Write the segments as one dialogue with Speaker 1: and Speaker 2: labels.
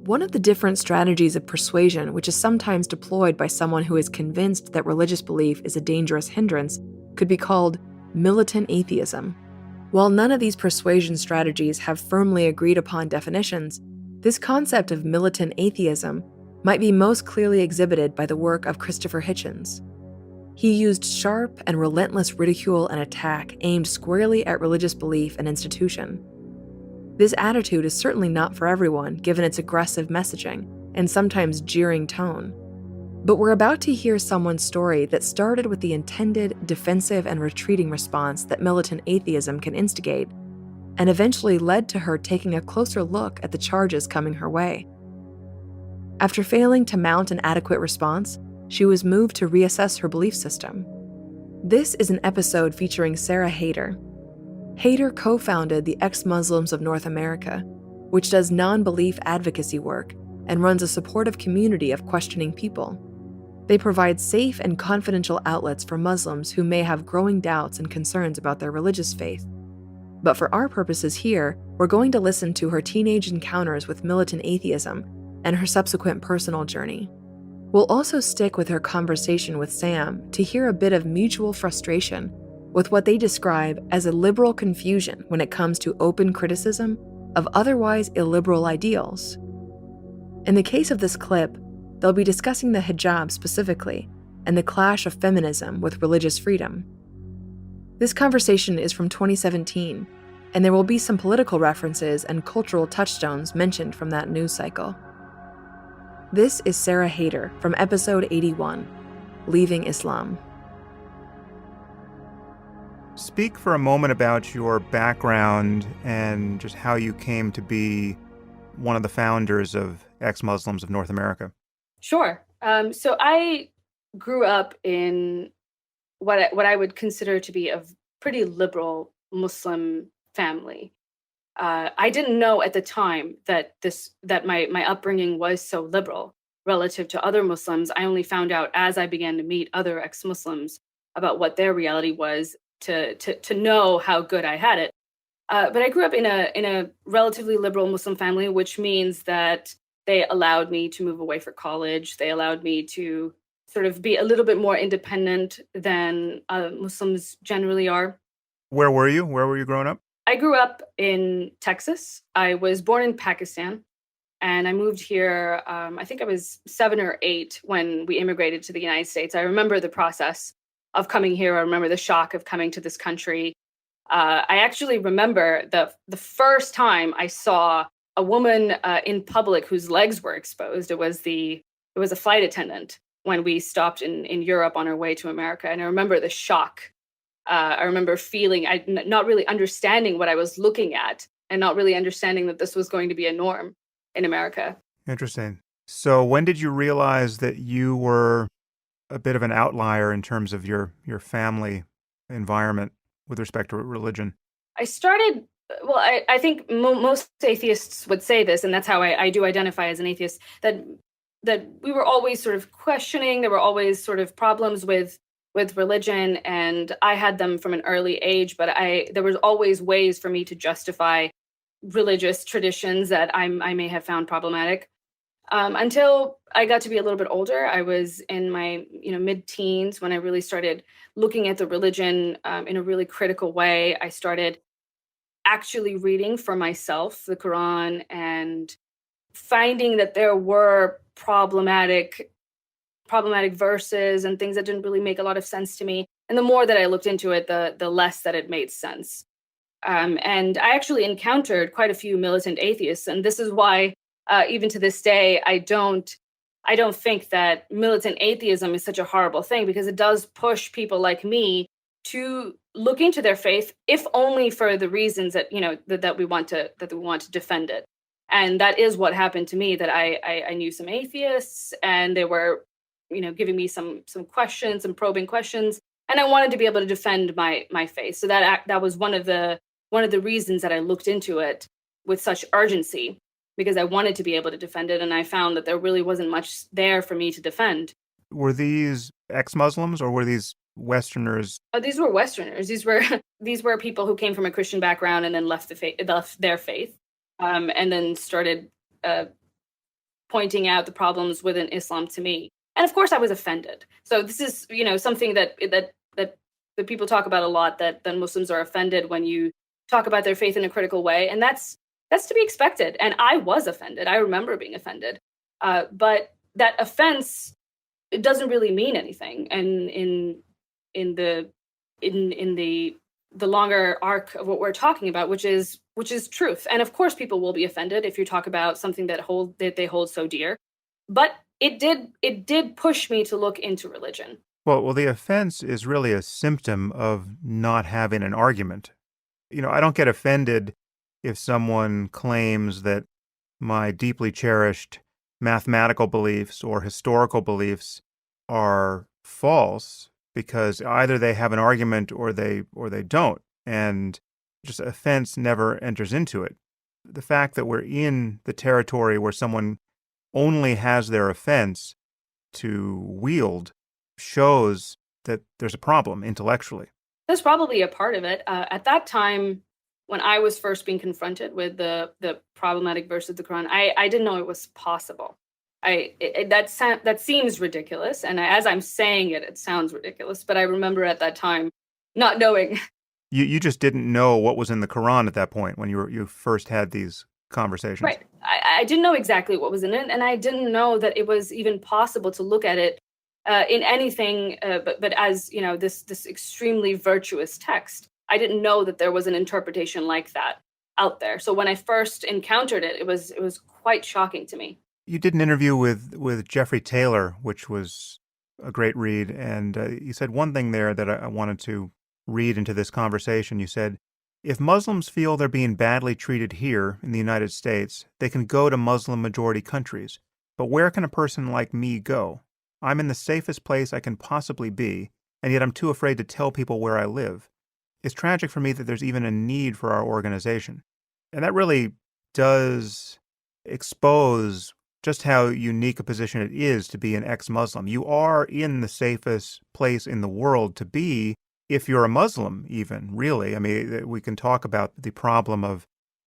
Speaker 1: One of the different strategies of persuasion, which is sometimes deployed by someone who is convinced that religious belief is a dangerous hindrance, could be called militant atheism. While none of these persuasion strategies have firmly agreed upon definitions, this concept of militant atheism might be most clearly exhibited by the work of Christopher Hitchens. He used sharp and relentless ridicule and attack aimed squarely at religious belief and institution. This attitude is certainly not for everyone, given its aggressive messaging and sometimes jeering tone. But we're about to hear someone's story that started with the intended defensive and retreating response that militant atheism can instigate, and eventually led to her taking a closer look at the charges coming her way. After failing to mount an adequate response, she was moved to reassess her belief system. This is an episode featuring Sarah Haider. Haider co-founded the Ex-Muslims of North America, which does non-belief advocacy work and runs a supportive community of questioning people. They provide safe and confidential outlets for Muslims who may have growing doubts and concerns about their religious faith. But for our purposes here, we're going to listen to her teenage encounters with militant atheism and her subsequent personal journey. We'll also stick with her conversation with Sam to hear a bit of mutual frustration with what they describe as a liberal confusion when it comes to open criticism of otherwise illiberal ideals. In the case of this clip, they'll be discussing the hijab specifically and the clash of feminism with religious freedom. This conversation is from 2017, and there will be some political references and cultural touchstones mentioned from that news cycle. This is Sarah Haider from episode 81, Leaving Islam.
Speaker 2: Speak for a moment about your background and just how you came to be one of the founders of Ex-Muslims of North America.
Speaker 3: Sure. So I grew up in what I would consider to be a pretty liberal Muslim family. I didn't know at the time that my upbringing was so liberal relative to other Muslims. I only found out as I began to meet other ex-Muslims about what their reality was to know how good I had it. But I grew up in a relatively liberal Muslim family, which means that they allowed me to move away for college. They allowed me to sort of be a little bit more independent than Muslims generally are.
Speaker 2: Where were you? Where were you growing up?
Speaker 3: I grew up in Texas. I was born in Pakistan, and I moved here, I think I was 7 or 8 when we immigrated to the United States. I remember the process of coming here. I remember the shock of coming to this country. I actually remember the first time I saw a woman in public whose legs were exposed. It was a flight attendant when we stopped in Europe on our way to America, and I remember the shock. I remember feeling, not really understanding what I was looking at and not really understanding that this was going to be a norm in America.
Speaker 2: Interesting. So when did you realize that you were a bit of an outlier in terms of your family environment with respect to religion?
Speaker 3: I started, well, I think most atheists would say this, and that's how I do identify as an atheist, that we were always sort of questioning. There were always sort of problems with religion, and I had them from an early age, but there was always ways for me to justify religious traditions that I may have found problematic. Until I got to be a little bit older. I was in my mid-teens when I really started looking at the religion in a really critical way. I started actually reading for myself the Quran and finding that there were problematic verses and things that didn't really make a lot of sense to me. And the more that I looked into it, the less that it made sense. And I actually encountered quite a few militant atheists, and this is why even to this day I don't think that militant atheism is such a horrible thing, because it does push people like me to look into their faith, if only for the reasons that that we want to defend it. And that is what happened to me. That I knew some atheists, and they were giving me some questions, some probing questions, and I wanted to be able to defend my faith. So that was one of the reasons that I looked into it with such urgency, because I wanted to be able to defend it, and I found that there really wasn't much there for me to defend.
Speaker 2: Were these ex-Muslims or were these Westerners?
Speaker 3: These were Westerners. These were people who came from a Christian background and then left their faith, and then started pointing out the problems within Islam to me. And of course I was offended. So this is, something that people talk about a lot, that Muslims are offended when you talk about their faith in a critical way. And that's to be expected. And I was offended. I remember being offended. But that offense, it doesn't really mean anything. And in the longer arc of what we're talking about, which is truth. And of course people will be offended if you talk about something that they hold so dear. But it did push me to look into religion.
Speaker 2: Well, the offense is really a symptom of not having an argument. I don't get offended if someone claims that my deeply cherished mathematical beliefs or historical beliefs are false, because either they have an argument or they don't, and just offense never enters into it. The fact that we're in the territory where someone only has their offense to wield shows that there's a problem intellectually.
Speaker 3: That's probably a part of it. At that time, when I was first being confronted with the problematic verse of the Quran, I didn't know it was possible. That seems ridiculous, and as I'm saying it, it sounds ridiculous. But I remember at that time not knowing.
Speaker 2: You just didn't know what was in the Quran at that point when you first had these conversations.
Speaker 3: Right. I didn't know exactly what was in it, and I didn't know that it was even possible to look at it in anything, but as this extremely virtuous text. I didn't know that there was an interpretation like that out there. So when I first encountered it, it was quite shocking to me.
Speaker 2: You did an interview with Jeffrey Taylor, which was a great read, and you said one thing there that I wanted to read into this conversation. You said, if Muslims feel they're being badly treated here in the United States, they can go to Muslim-majority countries. But where can a person like me go? I'm in the safest place I can possibly be, and yet I'm too afraid to tell people where I live. It's tragic for me that there's even a need for our organization. And that really does expose just how unique a position it is to be an ex-Muslim. You are in the safest place in the world to be if you're a Muslim even, really. I mean, we can talk about the problem of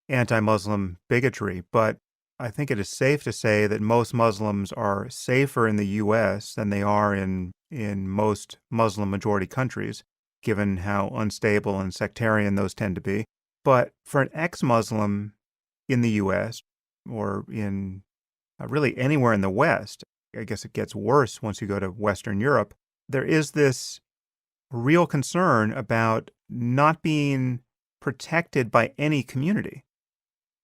Speaker 2: anti-Muslim bigotry, but I think it is safe to say that most Muslims are safer in the U.S. than they are in most Muslim-majority countries, given how unstable and sectarian those tend to be. But for an ex-Muslim in the U.S. or in really anywhere in the West, I guess it gets worse once you go to Western Europe, there is this real concern about not being protected by any community.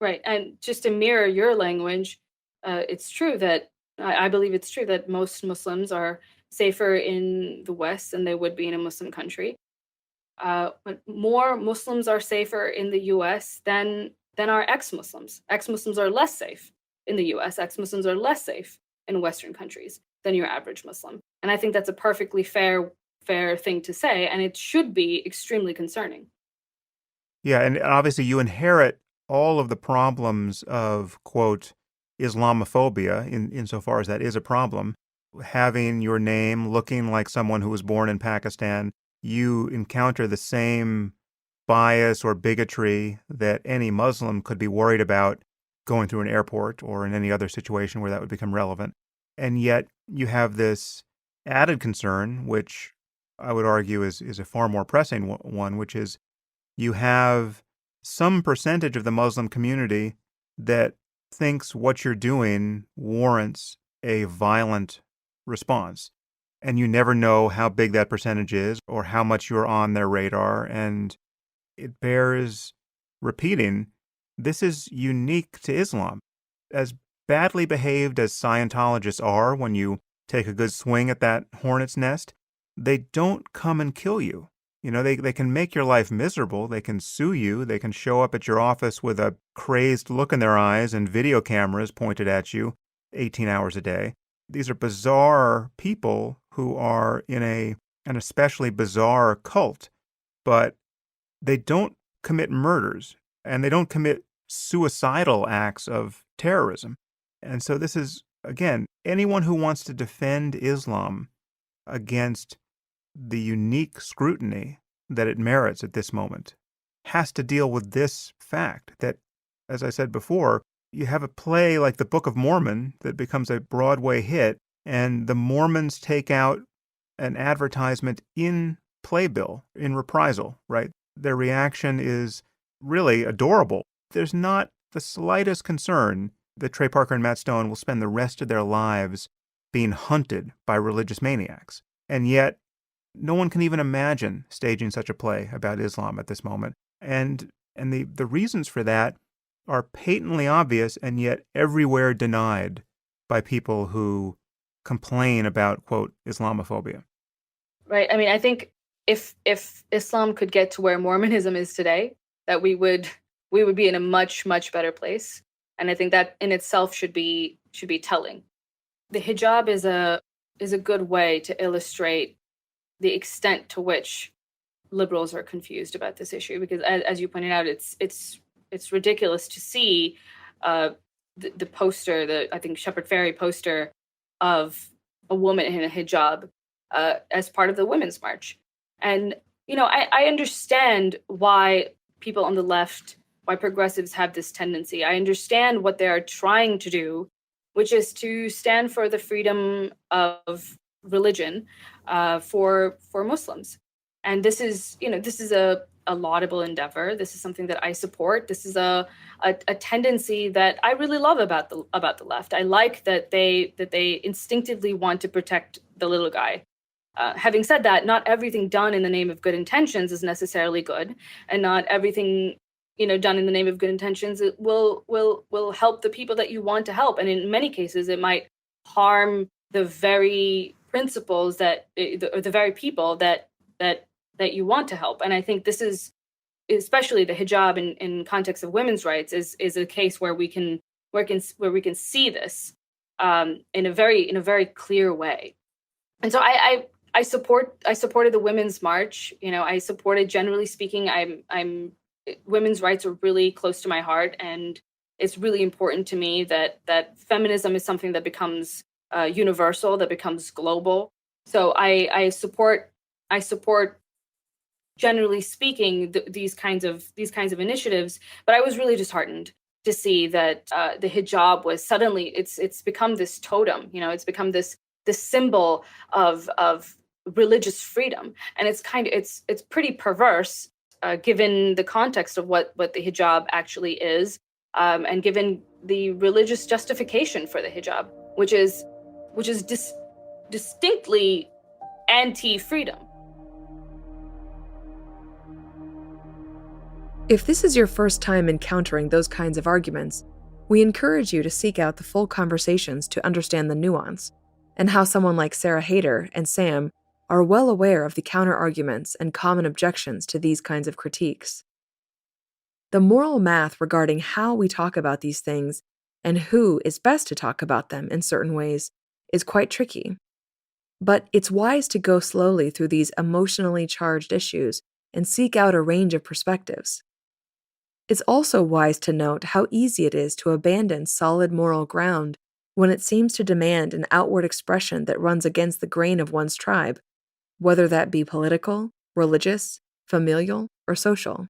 Speaker 3: Right. And just to mirror your language, it's true that I believe it's true that most Muslims are safer in the West than they would be in a Muslim country. But more Muslims are safer in the U.S. than are ex-Muslims. Ex-Muslims are less safe in the U.S. Ex-Muslims are less safe in Western countries than your average Muslim. And I think that's a perfectly fair thing to say, and it should be extremely concerning.
Speaker 2: Yeah, and obviously you inherit all of the problems of, quote, Islamophobia, insofar as that is a problem. Having your name looking like someone who was born in Pakistan, you encounter the same bias or bigotry that any Muslim could be worried about going through an airport or in any other situation where that would become relevant. And yet you have this added concern, which I would argue is a far more pressing one, which is you have some percentage of the Muslim community that thinks what you're doing warrants a violent response. And you never know how big that percentage is or how much you're on their radar. And it bears repeating, this is unique to Islam. As badly behaved as Scientologists are when you take a good swing at that hornet's nest, they don't come and kill you. They can make your life miserable. They can sue you. They can show up at your office with a crazed look in their eyes and video cameras pointed at you 18 hours a day. These are bizarre people who are in an especially bizarre cult, but they don't commit murders and they don't commit suicidal acts of terrorism. And so this is, again, anyone who wants to defend Islam against the unique scrutiny that it merits at this moment has to deal with this fact that, as I said before, you have a play like the Book of Mormon that becomes a Broadway hit, and the Mormons take out an advertisement in playbill in reprisal, right? Their reaction is really adorable. There's not the slightest concern that Trey Parker and Matt Stone will spend the rest of their lives being hunted by religious maniacs. And yet, no one can even imagine staging such a play about Islam at this moment. And the reasons for that are patently obvious and yet everywhere denied by people who complain about, quote, Islamophobia.
Speaker 3: Right. I mean, I think if Islam could get to where Mormonism is today, that we would be in a much, much better place. And I think that in itself should be telling. The hijab is a good way to illustrate the extent to which liberals are confused about this issue, because as you pointed out, it's ridiculous to see the poster, I think Shepard Fairey poster of a woman in a hijab as part of the Women's March. And, I understand why people on the left, why progressives have this tendency. I understand what they are trying to do, which is to stand for the freedom of religion for Muslims. And this is a laudable endeavor. This is something that I support. This is a tendency that I really love about the left. I like that they instinctively want to protect the little guy. Having said that, not everything done in the name of good intentions is necessarily good, and not everything done in the name of good intentions will help the people that you want to help. And in many cases, it might harm the very principles or the very people that you want to help. And I think this is, especially the hijab in context of women's rights, is a case where we can see this in a very clear way. And so I supported the Women's March. I supported, generally speaking, I'm women's rights are really close to my heart, and it's really important to me that feminism is something that becomes universal, that becomes global. So I support, generally speaking, these kinds of initiatives. But I was really disheartened to see that the hijab was suddenly it's become this totem. It's become this symbol of religious freedom, and it's pretty perverse. Given the context of what the hijab actually is, and given the religious justification for the hijab, which is distinctly anti-freedom.
Speaker 1: If this is your first time encountering those kinds of arguments, we encourage you to seek out the full conversations to understand the nuance, and how someone like Sarah Haider and Sam are well aware of the counter-arguments and common objections to these kinds of critiques. The moral math regarding how we talk about these things and who is best to talk about them in certain ways is quite tricky. But it's wise to go slowly through these emotionally charged issues and seek out a range of perspectives. It's also wise to note how easy it is to abandon solid moral ground when it seems to demand an outward expression that runs against the grain of one's tribe, whether that be political, religious, familial, or social.